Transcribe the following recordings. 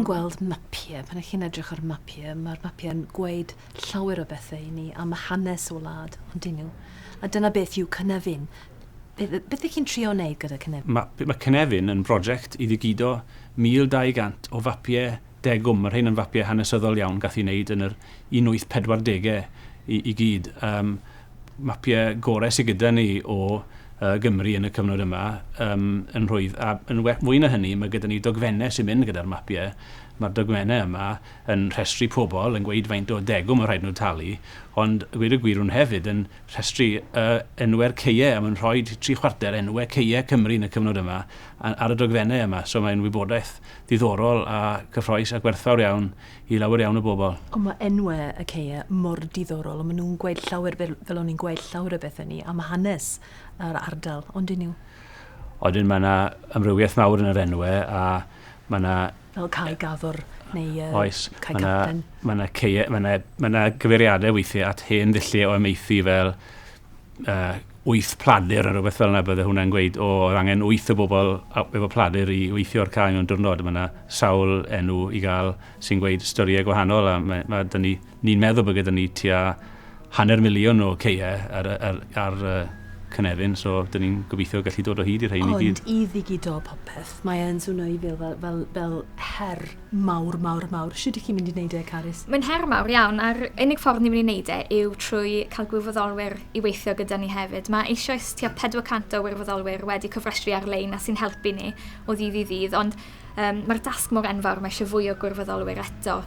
gweld mapiau, pan ych chi'n edrych ar mapiau, mae'r mapiau yn gweud llawer o bethau i ni am y hanes o wlad, ond dyn nhw. A dyna beth yw Cynefin. Beth ych chi'n trio wneud gyda Cynefin? Mae Cynefin yn brosiect i ddigido 1,200 o fapiau degwm. Mae'r rhain yn fapiau hanesyddol iawn gath i wneud yn yr 1840 i gyd. Mapiau gorau sydd gyda ni o Gymru yn y cyfnod yma yn rhwydd. A yn fwy na hynny, mae gyda ni dogfennau sy'n mynd gyda'r mapiau. Mae'r dogfennau yma yn rhestru pobl, yn gweud faint o degwm yn rhaid nhw talu, ond gweud y gwir hwn hefyd yn rhestru enwau'r ceiau, a mae'n rhoi 3/4 enwau ceiau Cymru yn y cyfnod yma ar y dogfennau yma. So mae'n wybodaeth diddorol a cyffroes a gwerthfawr iawn i lawer iawn o bobl. Ond mae enwau y ceiau mor diddorol, ond maen nhw'n gweud llawer fel o'n i'n gweud llawer o bethau ni am hanes yr ardal, ond dyn nhw? Odyn mae yna ymrywiaeth mawr yn yr enwau a mae yna fel cae gaddor neu oes, cae capten. Mae yna gyfeiriadau weithiau at hen ddilliau o ymeithi fel 8 pladur yn rhywbeth fel yna bydde hwnna'n gweud o angen 8 o bobl efo pladur i weithio'r cae mewn diwrnod. Mae yna sawl enw i gael sy'n gweud storiau gwahanol a ni'n meddwl bod gyda ni tua 500,000 o ceiau ar Cynefin, so dyn ni'n gobeithio gallu dod o hyd i'r rhain i gyd. Ond i ddigido popeth, mae e'n swnio i fel her mawr. Sut ych chi'n mynd i wneud e, Carys? Mae'n her mawr iawn, a'r unig ffordd ni'n mynd i wneud e yw trwy cael gwirfoddolwyr i weithio gyda ni hefyd. Mae eisoes tua 400 o wirfoddolwyr wedi cyfrestru ar-lein a sy'n helpu ni o ddydd i ddydd, ond mae'r dasg mor enfawr, mae eisiau fwy o gwirfoddolwyr eto.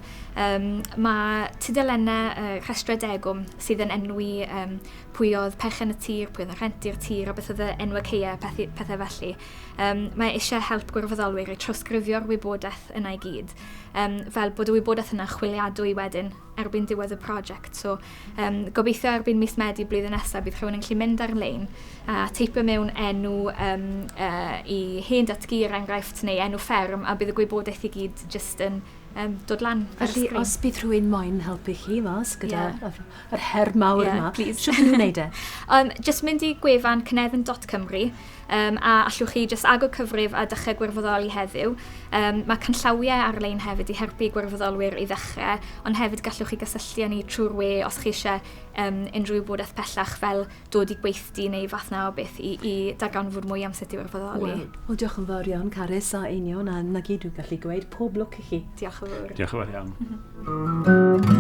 Mae tudalennau rhestrau degwm sydd yn enwi pwy oedd pechen y tir, pwy oedd yn rhentu'r tir, a beth oedd enwau ceiau, pethau felly. Mae eisiau help gwirfoddolwyr i trawsgrifio'r wybodaeth yna i gyd. Fel bod y wybodaeth yna chwiliadwy wedyn erbyn diwedd y prosiect. So, gobeithio erbyn mis Medi blwyddyn nesaf bydd rhywun yn gallu mynd ar-lein a teipio mewn enw i hen datgu'r enghraifft neu enw fferm a bydd y gwybodaeth i gyd jyst yn dod lan. Felly, os bydd rhywun moyn helpu chi mas gyda yr her mawr yma, sut ydyn nhw'n neud e? Just mynd i gwefan cynefin.cymru a allwch chi just agor cyfrif a dechrau gwirfoddoli heddiw. Mae canllawiau ar-lein hefyd i helpu gwirfoddolwyr i ddechrau, ond hefyd gallwch chi gysylltu â ni trwy'r we os chi eisiau unrhyw wybodaeth pellach fel dod i gweithdi neu fath na o beth i darganfod mwy am sut i wirfoddoli. Wel, diolch yn fawr iawn, Carys a Einion, a na gyd dwi'n gallu gweud, pob lwc i chi. Diolch yn fawr. Diolch yn fawr iawn.